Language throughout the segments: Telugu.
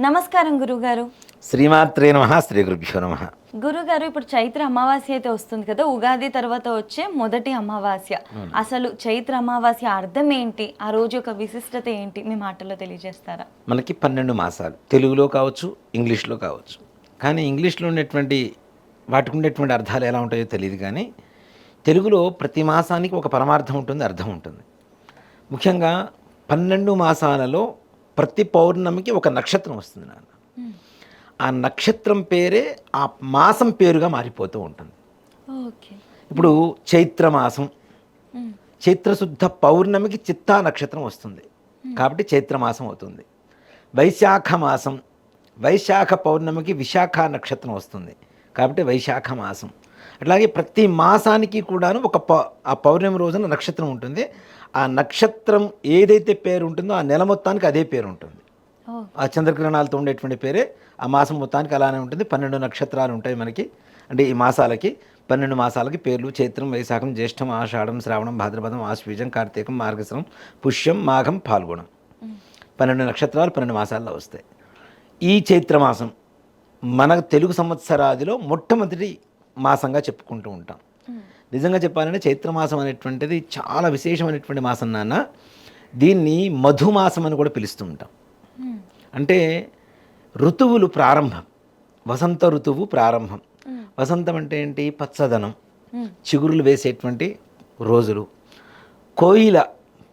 నమస్కారం గురుగారు. శ్రీమాత్రే నమః. శ్రీ గురుభ్యో నమః. గురుగారు, ఇప్పుడు చైత్ర అమావాస్య అయితే వస్తుంది కదా, ఉగాది తర్వాత వచ్చే మొదటి అమావాస్య. అసలు చైత్ర అమావాస్య అర్థం ఏంటి, ఆ రోజు యొక్క విశిష్టత ఏంటి, మీ మాటల్లో తెలియజేస్తారా? మనకి 12 మాసాలు తెలుగులో కావచ్చు, ఇంగ్లీష్లో కావచ్చు. కానీ ఇంగ్లీష్లో ఉన్నటువంటి వాటికి ఉండేటువంటి అర్థాలు ఎలా ఉంటాయో తెలియదు. కానీ తెలుగులో ప్రతి మాసానికి ఒక పరమార్థం ఉంటుంది, అర్థం ఉంటుంది. ముఖ్యంగా 12 మాసాలలో ప్రతి పౌర్ణమికి ఒక నక్షత్రం వస్తుంది నాన్న. ఆ నక్షత్రం పేరే ఆ మాసం పేరుగా మారిపోతూ ఉంటుంది. ఓకే. ఇప్పుడు చైత్రమాసం, చైత్రశుద్ధ పౌర్ణమికి చిత్తా నక్షత్రం వస్తుంది కాబట్టి చైత్రమాసం అవుతుంది. వైశాఖ మాసం, వైశాఖ పౌర్ణమికి విశాఖ నక్షత్రం వస్తుంది కాబట్టి వైశాఖ మాసం. అట్లాగే ప్రతి మాసానికి కూడాను ఆ పౌర్ణమి రోజున నక్షత్రం ఉంటుంది. ఆ నక్షత్రం ఏదైతే పేరు ఉంటుందో ఆ నెల మొత్తానికి అదే పేరు ఉంటుంది. ఆ చంద్రగ్రహణాలతో ఉండేటువంటి పేరే ఆ మాసం మొత్తానికి అలానే ఉంటుంది. 12 నక్షత్రాలు ఉంటాయి మనకి. అంటే ఈ మాసాలకి 12 మాసాలకి పేర్లు చైత్రం, వైశాఖం, జ్యేష్టం, ఆషాఢం, శ్రావణం, భాద్రపదం, ఆశ్వీజం, కార్తీకం, మార్గశిరం, పుష్యం, మాఘం, ఫాల్గుణం. 12 నక్షత్రాలు 12 మాసాల్లో వస్తాయి. ఈ చైత్రమాసం మన తెలుగు సంవత్సరాదిలో మొట్టమొదటి మాసంగా చెప్పుకుంటూ ఉంటాం. నిజంగా చెప్పాలంటే చైత్రమాసం అనేటువంటిది చాలా విశేషమైనటువంటి మాసం నాన్న. దీన్ని మధుమాసం అని కూడా పిలుస్తూ ఉంటాం. అంటే ఋతువులు ప్రారంభం, వసంత ఋతువు ప్రారంభం. వసంతం అంటే ఏంటి? పచ్చదనం, చిగురులు వేసేటువంటి రోజులు. కోయిల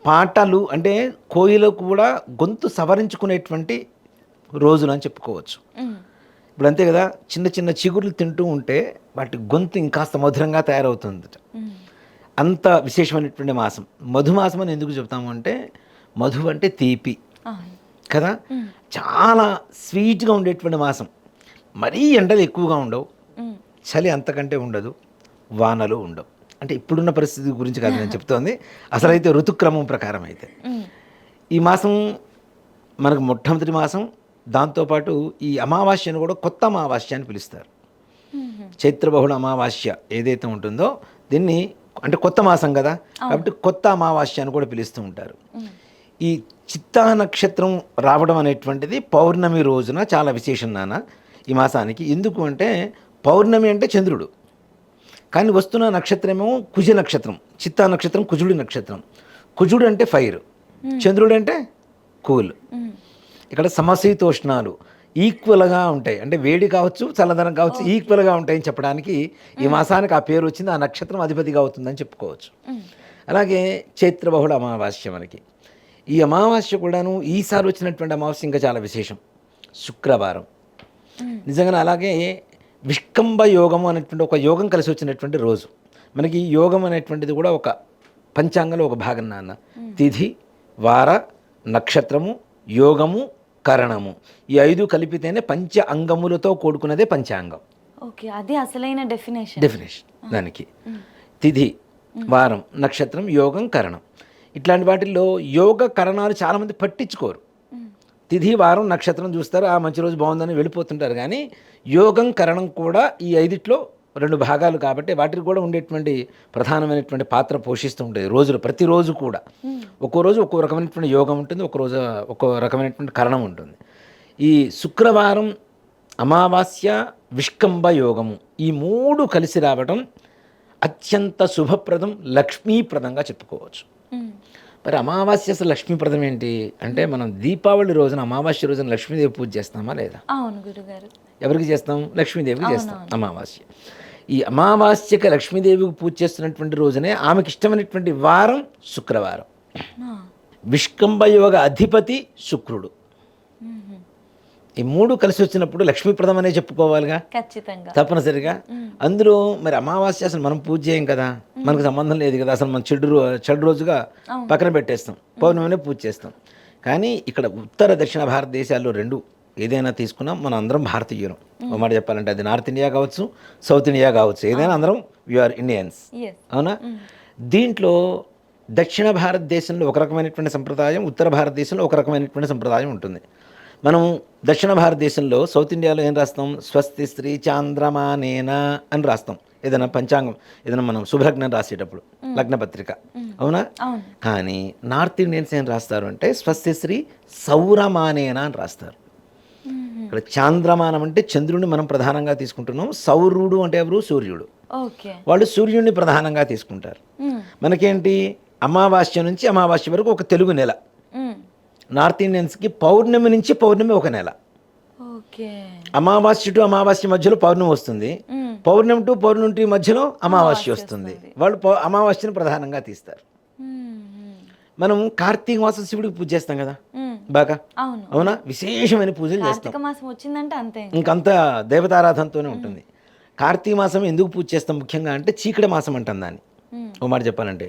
పాటలు అంటే కోయిల కూడా గొంతు సవరించుకునేటువంటి రోజులు అని చెప్పుకోవచ్చు. ఇప్పుడు అంతే కదా, చిన్న చిన్న చిగురులు తింటూ ఉంటే వాటి గొంతు ఇంకాస్త మధురంగా తయారవుతుంది. అంత విశేషమైనటువంటి మాసం మధుమాసం అని ఎందుకు చెప్తాము అంటే, మధు అంటే తీపి కదా, చాలా స్వీట్గా ఉండేటువంటి మాసం. మరీ ఎండలు ఎక్కువగా ఉండవు, చలి అంతకంటే ఉండదు, వానలు ఉండవు. అంటే ఇప్పుడున్న పరిస్థితి గురించి కాదు నేను చెప్తోంది, అసలైతే ఋతుక్రమం ప్రకారం అయితే ఈ మాసం మనకు మొట్టమొదటి మాసం. దాంతోపాటు ఈ అమావాస్యను కూడా కొత్త అమావాస్య అని పిలుస్తారు. చైత్రబహుళ అమావాస్య ఏదైతే ఉంటుందో దీన్ని, అంటే కొత్త మాసం కదా కాబట్టి కొత్త అమావాస్య అని కూడా పిలుస్తూ ఉంటారు. ఈ చిత్తా నక్షత్రం రావడం అనేటువంటిది పౌర్ణమి రోజున చాలా విశేషం నాన్న ఈ మాసానికి. ఎందుకు అంటే పౌర్ణమి అంటే చంద్రుడు, కానీ వస్తున్న నక్షత్రమేమో కుజ నక్షత్రం. చిత్తా నక్షత్రం కుజుడి నక్షత్రం. కుజుడు అంటే ఫైర్, చంద్రుడు అంటే కూల్. ఇక్కడ సమశీతోష్ణాలు ఈక్వల్గా ఉంటాయి, అంటే వేడి కావచ్చు, చల్లదనం కావచ్చు, ఈక్వల్గా ఉంటాయని చెప్పడానికి ఈ మాసానికి ఆ పేరు వచ్చింది. ఆ నక్షత్రం అధిపతిగా అవుతుందని చెప్పుకోవచ్చు. అలాగే చైత్రబహుళ అమావాస్య మనకి. ఈ అమావాస్య కూడాను ఈసారి వచ్చినటువంటి అమావాస్య ఇంకా చాలా విశేషం. శుక్రవారం నిజంగా. అలాగే విష్కంభ యోగము అనేటువంటి ఒక యోగం కలిసి వచ్చినటువంటి రోజు మనకి. యోగం అనేటువంటిది కూడా ఒక పంచాంగంలో ఒక భాగం నాన్న. తిథి, వార, నక్షత్రము, యోగము, కరణము, ఈ 5 కలిపితేనే పంచ అంగములతో కూడుకున్నదే పంచాంగం. ఓకే, అది అసలైన డెఫినేషన్ దానికి. తిథి, వారం, నక్షత్రం, యోగం, కరణం. ఇట్లాంటి వాటిల్లో యోగ కరణాలు చాలామంది పట్టించుకోరు. తిథి, వారం, నక్షత్రం చూస్తారు, ఆ మంచి రోజు బాగుందని వెళ్ళిపోతుంటారు. కానీ యోగం, కరణం కూడా ఈ 5లో 2 భాగాలు కాబట్టి వాటికి కూడా ఉండేటువంటి ప్రధానమైనటువంటి పాత్ర పోషిస్తూ ఉంటుంది రోజులు. ప్రతిరోజు కూడా ఒక్కో రోజు ఒక్కో రకమైనటువంటి యోగం ఉంటుంది, ఒక్కరోజు ఒక్కో రకమైనటువంటి కరణం ఉంటుంది. ఈ శుక్రవారం అమావాస్య, విష్కంభ యోగము, ఈ 3 కలిసి రావడం అత్యంత శుభప్రదం, లక్ష్మీప్రదంగా చెప్పుకోవచ్చు. మరి అమావాస్య అసలు లక్ష్మీప్రదం ఏంటి అంటే, మనం దీపావళి రోజున అమావాస్య రోజున లక్ష్మీదేవి పూజ చేస్తామా లేదా? అవును గురుగారు. ఎవరికి చేస్తాం? లక్ష్మీదేవికి చేస్తాం అమావాస్య. ఈ అమావాస్యకి లక్ష్మీదేవికి పూజ చేస్తున్నటువంటి రోజునే ఆమెకి ఇష్టమైనటువంటి వారం శుక్రవారం. విష్కంభ యోగ అధిపతి శుక్రుడు. ఈ 3 కలిసి వచ్చినప్పుడు లక్ష్మీప్రదం అనే చెప్పుకోవాలిగా, ఖచ్చితంగా, తప్పనిసరిగా. అందులో మరి అమావాస్య అసలు మనం పూజ చేయం కదా, మనకు సంబంధం లేదు కదా, అసలు మనం చెడు రోజుగా పక్కన పెట్టేస్తాం, పౌర్ణమినే పూజ చేస్తాం. కానీ ఇక్కడ ఉత్తర దక్షిణ భారతదేశాల్లో 2 ఏదైనా తీసుకున్నాం, మనం అందరం భారతీయులం. ఒక మాట చెప్పాలంటే అది నార్త్ ఇండియా కావచ్చు, సౌత్ ఇండియా కావచ్చు, ఏదైనా అందరం యూఆర్ ఇండియన్స్, అవునా? దీంట్లో దక్షిణ భారతదేశంలో ఒక రకమైనటువంటి సంప్రదాయం, ఉత్తర భారతదేశంలో ఒక రకమైనటువంటి సంప్రదాయం ఉంటుంది. మనం దక్షిణ భారతదేశంలో, సౌత్ ఇండియాలో ఏం రాస్తాం? స్వస్తి శ్రీ చాంద్రమానేన అని రాస్తాం. ఏదైనా పంచాంగం, ఏదైనా మనం శుభలగ్నం రాసేటప్పుడు లగ్నపత్రిక, అవునా? కానీ నార్త్ ఇండియన్స్ ఏం రాస్తారు అంటే స్వస్తి శ్రీ సౌరమానేన అని రాస్తారు. ఇక్కడ చాంద్రమానం అంటే చంద్రుడిని మనం ప్రధానంగా తీసుకుంటున్నాం. సౌరుడు అంటే ఎవరు? సూర్యుడు. ఓకే. వాళ్ళు సూర్యుడిని ప్రధానంగా తీసుకుంటారు. మనకేంటి అమావాస్య నుంచి అమావాస్య వరకు ఒక తెలుగు నెల. నార్త్ ఇండియన్స్కి పౌర్ణమి నుంచి పౌర్ణమి ఒక నెల. ఓకే. అమావాస్య టు అమావాస్య మధ్యలో పౌర్ణమి వస్తుంది, పౌర్ణమి టు పౌర్ణమి మధ్యలో అమావాస్య వస్తుంది. వాళ్ళు అమావాస్యను ప్రధానంగా తీస్తారు. మనం కార్తీక మాసం శివుడికి పూజ చేస్తాం కదా బాగా, అవునా? విశేషమైన పూజలు చేస్తాం. కార్తీక మాసం వచ్చిందంటే అంతే, ఇంకంతా దేవతారాధనతోనే ఉంటుంది. కార్తీక మాసం ఎందుకు పూజ చేస్తాం ముఖ్యంగా అంటే చీకటి మాసం అంటాం దాన్ని. ఓ మాట చెప్పాలంటే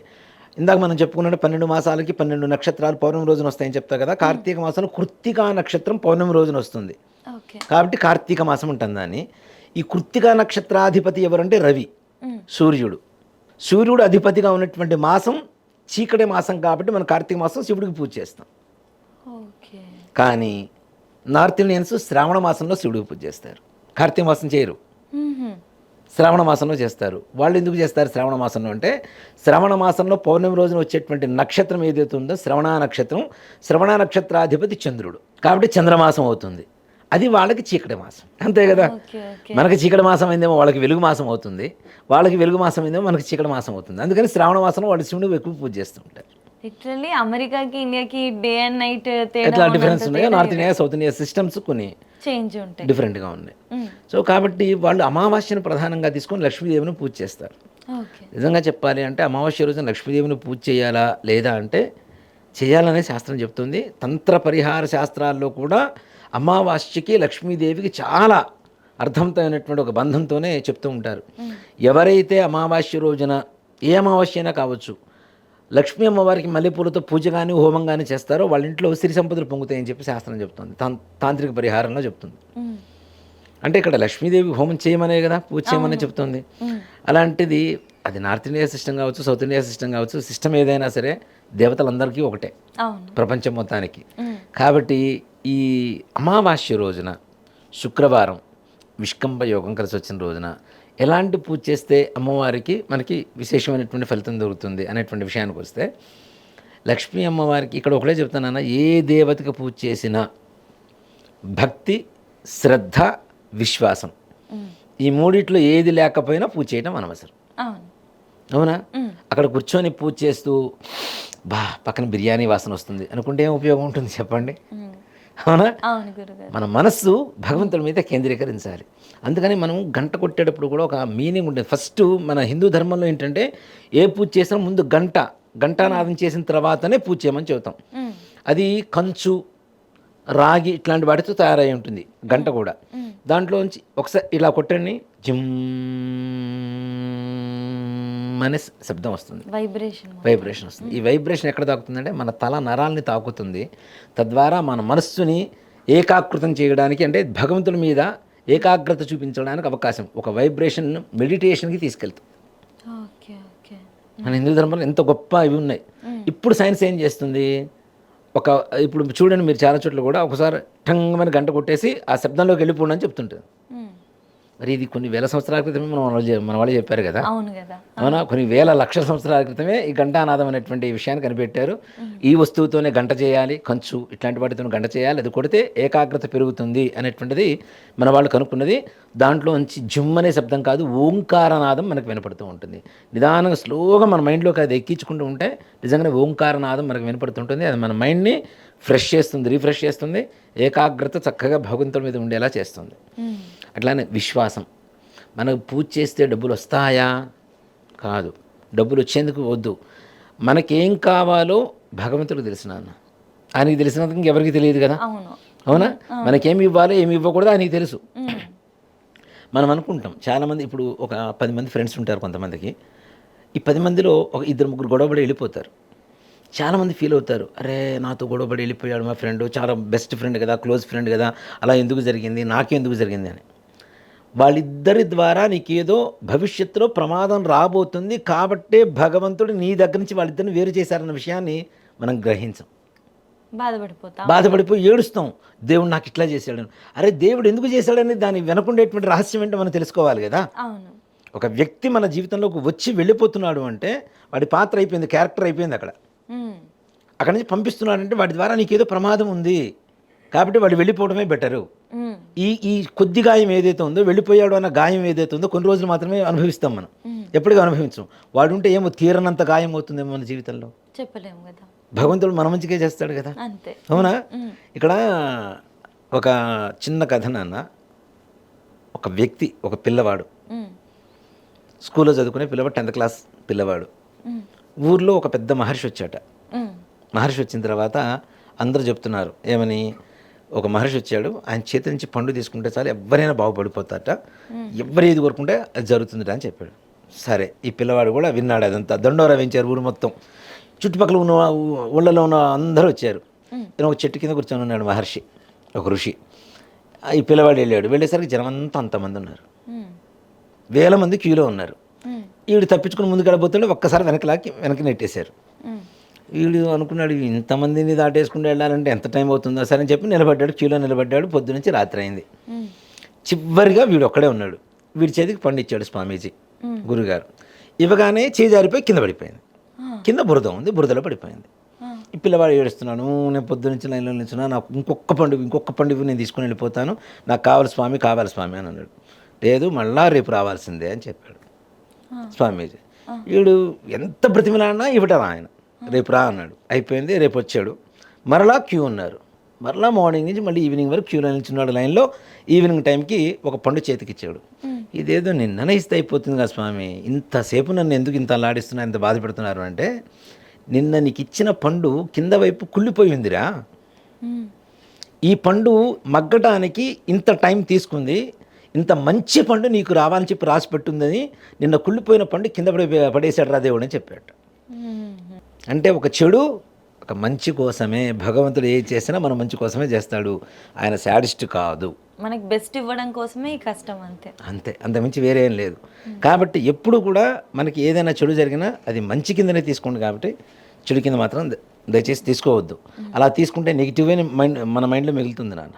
ఇందాక మనం చెప్పుకున్నట్టు 12 మాసాలకి 12 నక్షత్రాలు పౌర్ణమి రోజున వస్తాయని చెప్తా కదా. కార్తీక మాసంలో కృత్తికా నక్షత్రం పౌర్ణమి రోజున వస్తుంది కాబట్టి కార్తీక మాసం ఉంటుంది దాన్ని. ఈ కృత్తికా నక్షత్రాధిపతి ఎవరంటే రవి, సూర్యుడు. సూర్యుడు అధిపతిగా ఉన్నటువంటి మాసం చీకటి మాసం కాబట్టి మనం కార్తీక మాసం శివుడికి పూజ చేస్తాం. కానీ నార్త్ ఇండియన్స్ శ్రావణ మాసంలో శివుడికి పూజ చేస్తారు, కార్తీక మాసం చేయరు, శ్రావణ మాసంలో చేస్తారు. వాళ్ళు ఎందుకు చేస్తారు శ్రావణ మాసంలో అంటే శ్రవణ మాసంలో పౌర్ణమి రోజున వచ్చేటువంటి నక్షత్రం ఏదైతే ఉందో శ్రవణ నక్షత్రం, శ్రవణ నక్షత్రాధిపతి చంద్రుడు కాబట్టి చంద్రమాసం అవుతుంది. అది వాళ్ళకి చీకటి మాసం, అంతే కదా. మనకి చీకటి మాసం అయిందేమో వాళ్ళకి వెలుగు మాసం అవుతుంది, వాళ్ళకి వెలుగు మాసం అయిందేమో మనకి చీకటి మాసం అవుతుంది. అందుకని శ్రావణ మాసంలో వాళ్ళు శివుడికి ఎక్కువ పూజ చేస్తూ ఉంటారు. లిటరల్లీ అమెరికాకి ఇండియాకి డే అండ్ నైట్ ఎట్లా డిఫరెన్స్ ఉన్నాయో north India south India systems కొన్ని చేంజ్ ఉంటాయి, డిఫరెంట్గా ఉన్నాయి. సో కాబట్టి వాళ్ళు అమావాస్యను ప్రధానంగా తీసుకొని లక్ష్మీదేవిని పూజ చేస్తారు. నిజంగా చెప్పాలి అంటే అమావాస్య రోజున లక్ష్మీదేవిని పూజ చేయాలా లేదా అంటే చేయాలనే శాస్త్రం చెప్తుంది. తంత్ర పరిహార శాస్త్రాల్లో కూడా అమావాస్యకి లక్ష్మీదేవికి చాలా అర్థవంతమైనటువంటి ఒక బంధంతోనే చెప్తూ ఉంటారు. ఎవరైతే అమావాస్య రోజున ఏ అమావాస్య అయినా కావచ్చు లక్ష్మీ అమ్మవారికి మల్లెపూలతో పూజ కానీ హోమం కానీ చేస్తారో వాళ్ళ ఇంట్లో సిరి సంపదలు పొంగుతాయని చెప్పి శాస్త్రం చెప్తుంది, తాంత్రిక పరిహారంలో చెప్తుంది. అంటే ఇక్కడ లక్ష్మీదేవి హోమం చేయమనే కదా పూజ చేయమనే చెప్తుంది. అలాంటిది అది నార్త్ ఇండియా సిస్టమ్ కావచ్చు, సౌత్ ఇండియా సిస్టమ్ కావచ్చు, సిస్టమ్ ఏదైనా సరే దేవతలందరికీ ఒకటే ప్రపంచం మొత్తానికి. కాబట్టి ఈ అమావాస్య రోజున శుక్రవారం విష్కంభ యోగం కలిసి వచ్చిన రోజున ఎలాంటి పూజ చేస్తే అమ్మవారికి మనకి విశేషమైనటువంటి ఫలితం దొరుకుతుంది అనేటువంటి విషయానికి వస్తే లక్ష్మీ అమ్మవారికి ఇక్కడ ఒకటే చెప్తానన్నా, ఏ దేవతకి పూజ చేసినా భక్తి, శ్రద్ధ, విశ్వాసం ఈ మూడిట్లో ఏది లేకపోయినా పూజ చేయడం అనవసరం. అవునా? అక్కడ కూర్చొని పూజ చేస్తూ పక్కన బిర్యానీ వాసన వస్తుంది అనుకుంటే ఏం ఉపయోగం ఉంటుంది చెప్పండి? అవునా? మన మనస్సు భగవంతుడి మీద కేంద్రీకరించాలి. అందుకని మనం గంట కొట్టేటప్పుడు కూడా ఒక మీనింగ్ ఉంటుంది. ఫస్ట్ మన హిందూ ధర్మంలో ఏంటంటే ఏ పూజ చేసినా ముందు గంటానాదం చేసిన తర్వాతనే పూజ చేయమని చెబుతాం. అది కంచు, రాగి ఇట్లాంటి వాటితో తయారై ఉంటుంది గంట కూడా. దాంట్లోంచి ఒకసారి ఇలా కొట్టండి, జిమ్ అనే శబ్దం వస్తుంది, వైబ్రేషన్ వస్తుంది. ఈ వైబ్రేషన్ ఎక్కడ తాకుతుందంటే మన తల నరాల్ని తాకుతుంది. తద్వారా మన మనస్సుని ఏకాగ్రతం చేయడానికి అంటే భగవంతుని మీద ఏకాగ్రత చూపించడానికి అవకాశం ఒక వైబ్రేషన్ మెడిటేషన్కి తీసుకెళ్తుంది. మన హిందూ ధర్మంలో ఎంత గొప్ప ఇవి ఉన్నాయి. ఇప్పుడు సైన్స్ ఏం చేస్తుంది, ఇప్పుడు చూడండి మీరు చాలా చోట్ల కూడా ఒకసారి టంగమని గంట కొట్టేసి ఆ శబ్దంలోకి వెళ్ళిపోండి అని చెప్తుంటుంది. మరి ఇది కొన్ని వేల సంవత్సరాల క్రితమే మన వాళ్ళు చెప్పారు కదా. అవునా? కొన్ని వేల లక్షల సంవత్సరాల క్రితమే ఈ ఘంటానాదం అనేటువంటి విషయాన్ని కనిపెట్టారు. ఈ వస్తువుతోనే గంట చేయాలి, కంచు ఇట్లాంటి వాటితో గంట చేయాలి, అది కొడితే ఏకాగ్రత పెరుగుతుంది అనేటువంటిది మన వాళ్ళు కనుక్కున్నది. దాంట్లో నుంచి జుమ్ అనే శబ్దం కాదు, ఓంకారనాదం మనకు వినపడుతూ ఉంటుంది. నిదానంగా స్లోగా మన మైండ్లోకి అది ఎక్కించుకుంటూ ఉంటే నిజంగానే ఓంకారనాదం మనకు వినపడుతుంటుంది. అది మన మైండ్ని ఫ్రెష్ చేస్తుంది, రీఫ్రెష్ చేస్తుంది, ఏకాగ్రత చక్కగా భగవంతుడి మీద ఉండేలా చేస్తుంది. అట్లానే విశ్వాసం, మనకు పూజ చేస్తే డబ్బులు వస్తాయా? కాదు, డబ్బులు వచ్చేందుకు వద్దు. మనకేం కావాలో భగవంతుడికి తెలిసిన, ఆయనకి తెలిసినందుకు ఇంకెవరికి తెలియదు కదా. అవునా? మనకేమి ఇవ్వాలో ఏమి ఇవ్వకూడదో ఆయనకి తెలుసు. మనం అనుకుంటాం చాలామంది, ఇప్పుడు ఒక 10 మంది ఫ్రెండ్స్ ఉంటారు కొంతమందికి. ఈ 10 మందిలో ఒక 2-3 గొడవపడి వెళ్ళిపోతారు. చాలామంది ఫీల్ అవుతారు, అరే నాతో గొడవపడి వెళ్ళిపోయాడు మా ఫ్రెండ్, చాలా బెస్ట్ ఫ్రెండ్ కదా, క్లోజ్ ఫ్రెండ్ కదా, అలా ఎందుకు జరిగింది, నాకెందుకు జరిగింది అని. వాళ్ళిద్దరి ద్వారా నీకేదో భవిష్యత్తులో ప్రమాదం రాబోతుంది కాబట్టే భగవంతుడు నీ దగ్గర నుంచి వాళ్ళిద్దరిని వేరు చేశారన్న విషయాన్ని మనం గ్రహించాం. బాధపడిపోయి ఏడుస్తాం, దేవుడు నాకు ఇట్లా చేశాడు. అరే దేవుడు ఎందుకు చేశాడని దాని వెనకుండేటువంటి రహస్యం ఏంటో మనం తెలుసుకోవాలి కదా. ఒక వ్యక్తి మన జీవితంలోకి వచ్చి వెళ్ళిపోతున్నాడు అంటే వాడి పాత్ర అయిపోయింది, క్యారెక్టర్ అయిపోయింది. అక్కడి నుంచి పంపిస్తున్నాడంటే వాడి ద్వారా నీకేదో ప్రమాదం ఉంది. కాబట్టి వాడు వెళ్ళిపోవడమే బెటరు. ఈ కొద్ది గాయం ఏదైతే ఉందో, వెళ్ళిపోయాడు అన్న గాయం ఏదైతే ఉందో కొన్ని రోజులు మాత్రమే అనుభవిస్తాం మనం, ఎప్పటికీ అనుభవించం. వాడు ఉంటే ఏమో తీరనంత గాయం అవుతుందేమో మన జీవితంలో. చెప్పలేము కదా, భగవంతుడు మన మంచిగా చేస్తాడు కదా, అంతే. అవునా? ఇక్కడ ఒక చిన్న కథ నాన్న. ఒక వ్యక్తి, ఒక పిల్లవాడు, స్కూల్లో చదువుకునే పిల్లవాడు, 10th క్లాస్ పిల్లవాడు. ఊర్లో ఒక పెద్ద మహర్షి వచ్చాట. మహర్షి వచ్చిన తర్వాత అందరూ చెప్తున్నారు ఏమని, ఒక మహర్షి వచ్చాడు, ఆయన చేతి నుంచి పండు తీసుకుంటే చాలు ఎవరైనా బాగుపడిపోతారట, ఎవరు ఏది కోరుకుంటే అది జరుగుతుందట అని చెప్పాడు. సరే, ఈ పిల్లవాడు కూడా విన్నాడు. అదంతా దండోరా వేయించారు ఊరు మొత్తం. చుట్టుపక్కల ఉన్న ఊళ్ళలో ఉన్న అందరూ వచ్చారు. నేను ఒక చెట్టు కింద కూర్చొని ఉన్నాడు మహర్షి, ఒక ఋషి. ఈ పిల్లవాడు వెళ్ళేసరికి జనం అంతా అంతమంది ఉన్నారు, వేల మంది క్యూలో ఉన్నారు. వీడు తప్పించుకుని ముందుకు వెళ్ళబోతుంటే ఒక్కసారి వెనక్కి నెట్టేశారు. వీడు అనుకున్నాడు, ఇంతమందిని దాటేసుకుంటూ వెళ్ళాలంటే ఎంత టైం అవుతుందో సరే అని చెప్పి నిలబడ్డాడు, క్యూలో నిలబడ్డాడు. పొద్దునుంచి రాత్రి అయింది. చివరిగా వీడు ఒక్కడే ఉన్నాడు. వీడి చేతికి పండు ఇచ్చాడు స్వామీజీ, గురుగారు. ఇవ్వగానే చేయి జారిపోయి కింద పడిపోయింది. కింద బురద ఉంది, బురదలో పడిపోయింది. ఈ పిల్లవాడు ఏడుస్తున్నాను, నేను పొద్దునుంచి లైన్లో నిల్చున్నా, నాకు ఇంకొక పండు నేను తీసుకుని వెళ్ళిపోతాను, నాకు కావాలి స్వామి అని అన్నాడు. లేదు, మళ్ళా రేపు రావాల్సిందే అని చెప్పాడు స్వామీజీ. వీడు ఎంత బ్రతిమలాడినా ఇవ్వటం ఆయన. రేపు రా అన్నాడు. అయిపోయింది, రేపు వచ్చాడు. మరలా క్యూ ఉన్నారు. మరలా మార్నింగ్ నుంచి మళ్ళీ ఈవినింగ్ వరకు క్యూలో నిల్చున్నాడు లైన్లో. ఈవినింగ్ టైంకి ఒక పండు చేతికి ఇచ్చాడు. ఇదేదో నిన్ననే ఇస్తే అయిపోతుంది కదా స్వామి, ఇంతసేపు నన్ను ఎందుకు ఇంత అల్లాడిస్తున్నా, ఇంత బాధ పెడుతున్నారు అంటే, నిన్న నీకు ఇచ్చిన పండు కింద వైపు కుళ్ళిపోయిందిరా, ఈ పండు మగ్గటానికి ఇంత టైం తీసుకుంది, ఇంత మంచి పండు నీకు రావాలని చెప్పి రాసి పెట్టుందని నిన్న కుళ్ళిపోయిన పండు కింద పడేశాడు రా దేవుడు అని చెప్పాడు. అంటే ఒక చెడు ఒక మంచి కోసమే, భగవంతుడు ఏది చేసినా మన మంచి కోసమే చేస్తాడు, ఆయన శాడిస్ట్ కాదు. మనకి బెస్ట్ ఇవ్వడం కోసమే ఈ కష్టం, అంతే, అంతమించి వేరే ఏం లేదు. కాబట్టి ఎప్పుడు కూడా మనకి ఏదైనా చెడు జరిగినా అది మంచి కిందనే తీసుకోండి. కాబట్టి చెడు కింద మాత్రం దయచేసి తీసుకోవద్దు. అలా తీసుకుంటే నెగిటివే మన మైండ్లో మిగులుతుంది నాన్న.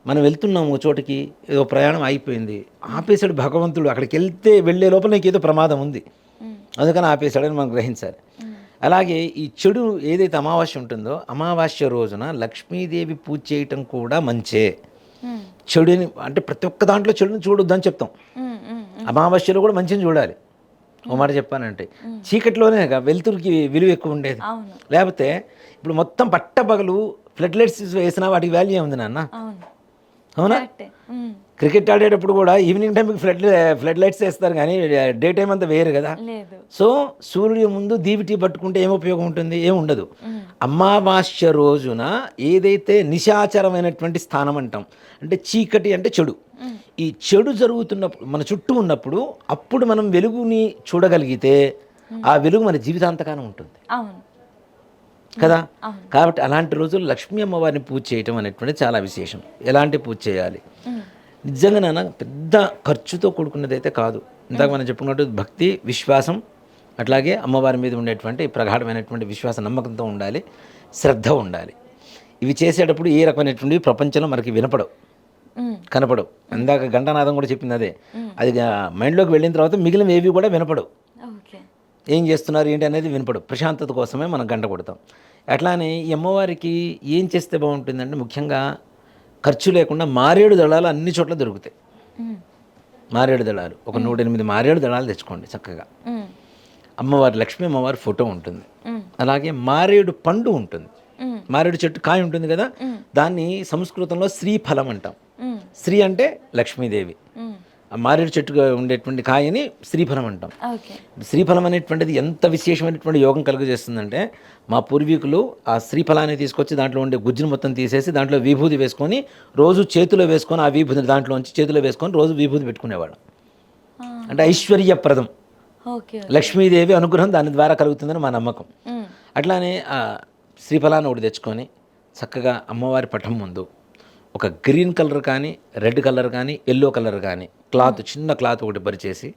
మనం వెళ్తున్నాము చోటికి, ఏదో ప్రయాణం అయిపోయింది, ఆపేశాడు భగవంతుడు. అక్కడికి వెళ్ళే లోపల నీకు ఏదో ప్రమాదం ఉంది, అందుకని ఆపేశాడని మనం గ్రహించాలి. అలాగే ఈ చెడు ఏదైతే అమావాస్య ఉంటుందో, అమావాస్య రోజున లక్ష్మీదేవి పూజ చేయటం కూడా మంచే. చెడుని అంటే ప్రతి ఒక్క దాంట్లో చెడుని చూడొద్దు అని చెప్తాం. అమావాస్యలో కూడా మంచిని చూడాలి. ఓ మాట చెప్పానంటే, చీకటిలోనే వెలుతురికి విలువ ఎక్కువ ఉండేది. లేకపోతే ఇప్పుడు మొత్తం పట్టపగలు ఫ్లడ్ లైట్స్ వేసినా వాటికి వాల్యూ ఏముంది నాన్న, అవునా? క్రికెట్ ఆడేటప్పుడు కూడా ఈవినింగ్ టైంకి ఫ్లడ్ లైట్స్ వేస్తారు, కానీ డే టైం అంతా వేరు కదా. సో సూర్యుడి ముందు దీవిటి పట్టుకుంటే ఏం ఉపయోగం ఉంటుంది? ఏమి ఉండదు. అమావాస్య రోజున ఏదైతే నిశాచరమైనటువంటి స్థానం అంటాం, అంటే చీకటి అంటే చెడు, ఈ చెడు జరుగుతున్నప్పుడు మన చుట్టూ ఉన్నప్పుడు అప్పుడు మనం వెలుగుని చూడగలిగితే ఆ వెలుగు మన జీవితాంతకాలం ఉంటుంది కదా. కాబట్టి అలాంటి రోజులు లక్ష్మీ అమ్మవారిని పూజ చేయటం అనేటువంటిది చాలా విశేషం. ఎలాంటి పూజ చేయాలి? నిజంగా నాన్న పెద్ద ఖర్చుతో కూడుకున్నది అయితే కాదు. ఇందాక మనం చెప్పుకున్నట్టు భక్తి, విశ్వాసం, అట్లాగే అమ్మవారి మీద ఉండేటువంటి ప్రగాఢమైనటువంటి విశ్వాస నమ్మకంతో ఉండాలి, శ్రద్ధ ఉండాలి. ఇవి చేసేటప్పుడు ఏ రకమైనటువంటి ప్రపంచంలో మనకి వినపడవు, కనపడవు. ఇందాక ఘంటానాదం కూడా చెప్పింది అదే. అది మైండ్లోకి వెళ్ళిన తర్వాత మిగిలిన ఏవి కూడా వినపడవు. ఏం చేస్తున్నారు ఏంటి అనేది వినపడు. ప్రశాంతత కోసమే మనం గంట కొడతాం. అట్లానే ఈ అమ్మవారికి ఏం చేస్తే బాగుంటుందంటే, ముఖ్యంగా ఖర్చు లేకుండా మారేడు దళాలు అన్ని చోట్ల దొరుకుతాయి. మారేడు దళాలు ఒక 108 మారేడు దళాలు తెచ్చుకోండి చక్కగా. అమ్మవారి, లక్ష్మీ అమ్మవారి ఫోటో ఉంటుంది. అలాగే మారేడు పండు ఉంటుంది, మారేడు చెట్టు కాయ ఉంటుంది కదా, దాన్ని సంస్కృతంలో శ్రీఫలం అంటాం. శ్రీ అంటే లక్ష్మీదేవి, ఆ మారేడు చెట్టుగా ఉండేటువంటి కాయని శ్రీఫలం అంటాం. శ్రీఫలం అనేటువంటిది ఎంత విశేషమైనటువంటి యోగం కలుగజేస్తుందంటే, మా పూర్వీకులు ఆ శ్రీఫలాన్ని తీసుకొచ్చి దాంట్లో ఉండే గుజ్జును మొత్తం తీసేసి దాంట్లో విభూతి వేసుకొని రోజు చేతిలో వేసుకొని, ఆ విభూతిని దాంట్లో ఉంచి చేతిలో వేసుకొని రోజు విభూతి పెట్టుకునేవాడు. అంటే ఐశ్వర్యప్రదం, లక్ష్మీదేవి అనుగ్రహం దాని ద్వారా కలుగుతుందని మా నమ్మకం. అట్లానే ఆ శ్రీఫలాన్ని ఒకటి తెచ్చుకొని చక్కగా అమ్మవారి పటం ముందు ఒక గ్రీన్ కలర్ కానీ, రెడ్ కలర్ కానీ, ఎల్లో కలర్ కానీ క్లాత్, చిన్న క్లాత్ ఒకటి పరిచేసి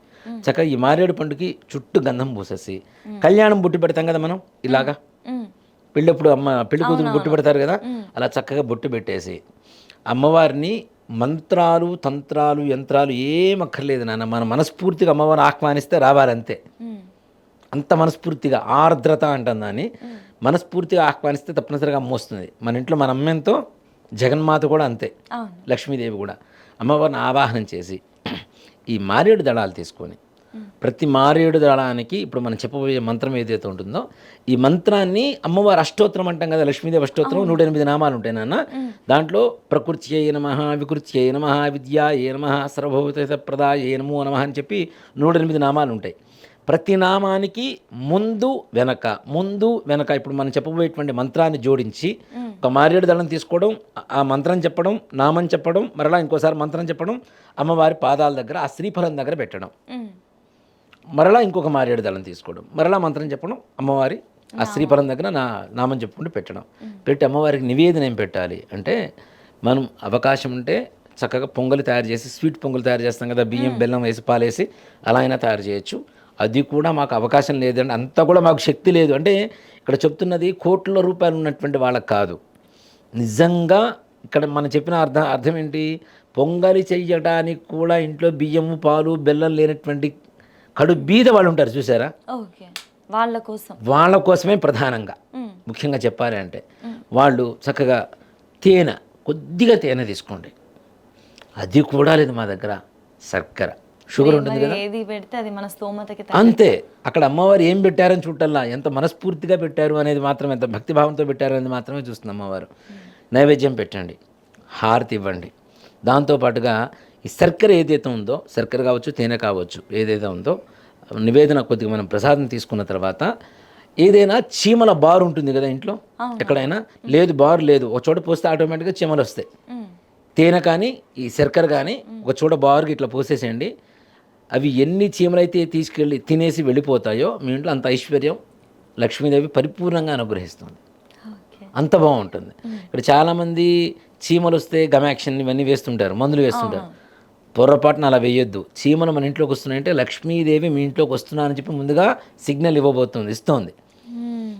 చక్కగా ఈ మారేడు పండుకి చుట్టూ గంధం పూసేసి, కళ్యాణం బొట్టు పెడతాం కదా మనం ఇలాగా, పెళ్ళప్పుడు పెళ్లి కూతురు బొట్టు పెడతారు కదా, అలా చక్కగా బొట్టు పెట్టేసి అమ్మవారిని మంత్రాలు, తంత్రాలు, యంత్రాలు ఏం అక్కర్లేదు నాన్న, మన మనస్ఫూర్తిగా అమ్మవారిని ఆహ్వానిస్తే రావాలంతే. అంత మనస్ఫూర్తిగా, ఆర్ద్రత అంటాం దాన్ని, మనస్ఫూర్తిగా ఆహ్వానిస్తే తప్పనిసరిగా అమ్మ వస్తుంది. మన ఇంట్లో మన అమ్మెంతో జగన్మాత కూడా అంతే, అవును. లక్ష్మీదేవి కూడా. అమ్మవారిని ఆవాహనం చేసి ఈ మారేడు దళాలు తీసుకొని ప్రతి మారేడు దళానికి ఇప్పుడు మనం చెప్పబోయే మంత్రం ఏదైతే ఉంటుందో ఈ మంత్రాన్ని అమ్మవారి అష్టోత్తరం అంటాం కదా, లక్ష్మీదేవి అష్టోత్తరం 108 నామాలు ఉంటాయి నాన్న. దాంట్లో ప్రకృత్యై నమః, వికృత్యై నమః, విద్యాయై నమః, సర్వభూత ప్రదాయై నమో నమః అని చెప్పి 108 నామాలు ఉంటాయి. ప్రతి నామానికి ముందు వెనక ఇప్పుడు మనం చెప్పబోయేటువంటి మంత్రాన్ని జోడించి ఒక మారేడు దళం తీసుకోవడం, ఆ మంత్రం చెప్పడం, నామం చెప్పడం, మరలా ఇంకోసారి మంత్రం చెప్పడం, అమ్మవారి పాదాల దగ్గర ఆ శ్రీఫలం దగ్గర పెట్టడం, మరలా ఇంకొక మారేడు దళం తీసుకోవడం, మరలా మంత్రం చెప్పడం, అమ్మవారి ఆ శ్రీఫలం దగ్గర నామం చెప్పుకుంటూ పెట్టడం. పెట్టి అమ్మవారికి నివేదన ఏం పెట్టాలి అంటే, మనం అవకాశం ఉంటే చక్కగా పొంగలి తయారు చేసి, స్వీట్ పొంగల్ తయారు చేస్తాం కదా, బియ్యం బెల్లం వేసి పాలేసి, అలా అయినా తయారు చేయొచ్చు. అది కూడా మాకు అవకాశం లేదండి, అంతా కూడా మాకు శక్తి లేదు అంటే ఇక్కడ చెప్తున్నది కోట్ల రూపాయలు ఉన్నటువంటి వాళ్ళకి కాదు. నిజంగా ఇక్కడ మనం చెప్పిన అర్థం ఏంటి, పొంగలి చెయ్యడానికి కూడా ఇంట్లో బియ్యము పాలు బెల్లం లేనటువంటి కడు బీద వాళ్ళు ఉంటారు చూసారా, ఓకే, వాళ్ళ కోసమే ప్రధానంగా ముఖ్యంగా చెప్పాలి అంటే వాళ్ళు చక్కగా కొద్దిగా తేనె తీసుకోండి. అది కూడా లేదు మా దగ్గర, శర్కర షుగర్ ఉంటుంది కదా, ఏది పెడితే అది మన స్తోమతకి అంతే. అక్కడ అమ్మవారు ఏం పెట్టారని చూడటల్లా, ఎంత మనస్ఫూర్తిగా పెట్టారు అనేది మాత్రం, ఎంత భక్తిభావంతో పెట్టారు అనేది మాత్రమే చూస్తుంది అమ్మవారు. నైవేద్యం పెట్టండి, హారతి ఇవ్వండి. దాంతోపాటుగా ఈ శర్కర ఏదైతే ఉందో, శర్కర కావచ్చు తేనె కావచ్చు, ఏదైతే ఉందో నివేదన కొద్దిగా మనం ప్రసాదం తీసుకున్న తర్వాత ఏదైనా చీమల బారు ఉంటుంది కదా ఇంట్లో, ఎక్కడైనా లేదు బారు లేదు, ఒక చోట పోస్తే ఆటోమేటిక్గా చీమలు వస్తాయి. తేనె కానీ ఈ శర్కర కానీ ఒక చోట బారుగా ఇట్లా పోసేసేయండి. అవి ఎన్ని చీమలైతే తీసుకెళ్ళి తినేసి వెళ్ళిపోతాయో మీ ఇంట్లో అంత ఐశ్వర్యం లక్ష్మీదేవి పరిపూర్ణంగా అనుగ్రహిస్తుంది. అంత బాగుంటుంది. ఇక్కడ చాలామంది చీమలు వస్తే గమాక్షన్ ఇవన్నీ వేస్తుంటారు, మందులు వేస్తుంటారు. పొరపాటున అలా వేయొద్దు. చీమలు మన ఇంట్లోకి వస్తున్నాయంటే లక్ష్మీదేవి మీ ఇంట్లోకి వస్తున్నా అని చెప్పి ముందుగా సిగ్నల్ ఇస్తోంది.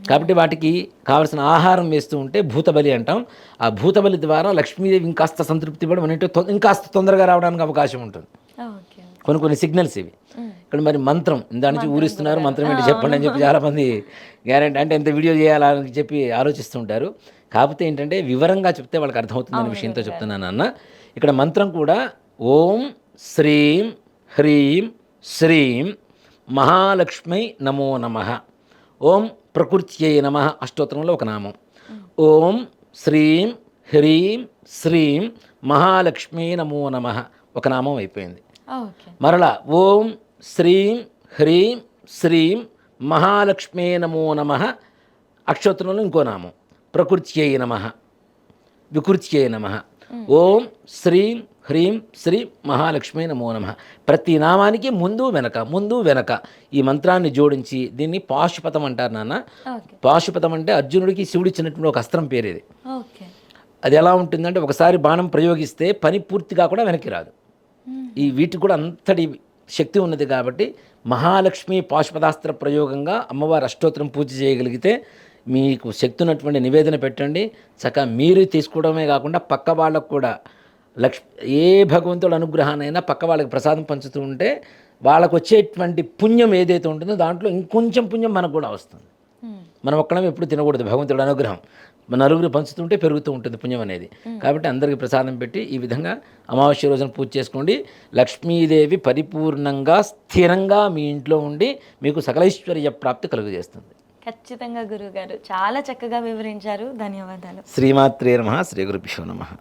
కాబట్టి వాటికి కావలసిన ఆహారం వేస్తూ ఉంటే భూతబలి అంటాం. ఆ భూతబలి ద్వారా లక్ష్మీదేవి ఇంకాస్త సంతృప్తి పడి మన ఇంట్లో ఇంకాస్త తొందరగా రావడానికి అవకాశం ఉంటుంది. కొన్ని సిగ్నల్స్ ఇవి. ఇక్కడ మరి మంత్రం దాని నుంచి ఊరిస్తున్నారు, మంత్రం ఏంటి చెప్పండి అని చెప్పి చాలామంది గ్యారెంటీ అంటే ఎంత వీడియో చేయాలని చెప్పి ఆలోచిస్తుంటారు. కాకపోతే ఏంటంటే వివరంగా చెప్తే వాళ్ళకి అర్థమవుతుందనే విషయంతో చెప్తున్నాను అన్న. ఇక్కడ మంత్రం కూడా ఓం శ్రీం హ్రీం శ్రీం మహాలక్ష్మై నమో నమః, ఓం ప్రకృత్యై నమః అష్టోత్తరంలో ఒక నామం, ఓం శ్రీం హ్రీం శ్రీం మహాలక్ష్మీ నమో నమః ఒక నామం అయిపోయింది. మరలా ఓం శ్రీం హ్రీం శ్రీం మహాలక్ష్మీ నమో నమః అక్షోత్తరంలో ఇంకో నామం, ప్రకృత్యై నమః వికృత్యై నమః, ఓం శ్రీం హ్రీం శ్రీ మహాలక్ష్మీ నమో నమః. ప్రతి నామానికి ముందు వెనక ఈ మంత్రాన్ని జోడించి దీన్ని పాశుపతం అంటారు నాన్న. పాశుపతం అంటే అర్జునుడికి శివుడు ఇచ్చినటువంటి ఒక అస్త్రం పేరు ఇది. అది ఎలా ఉంటుందంటే ఒకసారి బాణం ప్రయోగిస్తే పని పూర్తిగా కూడా వెనక్కి రాదు. ఈ వీటికి కూడా అంతటి శక్తి ఉన్నది కాబట్టి మహాలక్ష్మి పాశుపతాస్త్ర ప్రయోగంగా అమ్మవారి అష్టోత్తరం పూజ చేయగలిగితే మీకు శక్తి ఉన్నటువంటి నివేదన పెట్టండి. చక్కగా మీరు తీసుకోవడమే కాకుండా పక్క వాళ్ళకు కూడా ఏ భగవంతుడు అనుగ్రహానైనా పక్క వాళ్ళకి ప్రసాదం పంచుతూ ఉంటే వాళ్ళకు వచ్చేటువంటి పుణ్యం ఏదైతే ఉంటుందో దాంట్లో ఇంకొంచెం పుణ్యం మనకు కూడా వస్తుంది. మనం ఒక్కడం ఎప్పుడు తినకూడదు, భగవంతుడు అనుగ్రహం మన నలుగురు పంచుతుంటే పెరుగుతూ ఉంటుంది పుణ్యం అనేది. కాబట్టి అందరికీ ప్రసాదం పెట్టి ఈ విధంగా అమావాస్య రోజున పూజ చేసుకోండి. లక్ష్మీదేవి పరిపూర్ణంగా స్థిరంగా మీ ఇంట్లో ఉండి మీకు సకలైశ్వర్య ప్రాప్తి కలుగజేస్తుంది. ఖచ్చితంగా గురువుగారు చాలా చక్కగా వివరించారు. ధన్యవాదాలు. శ్రీమాత్రే నమః. శ్రీ గురుభ్యో నమః.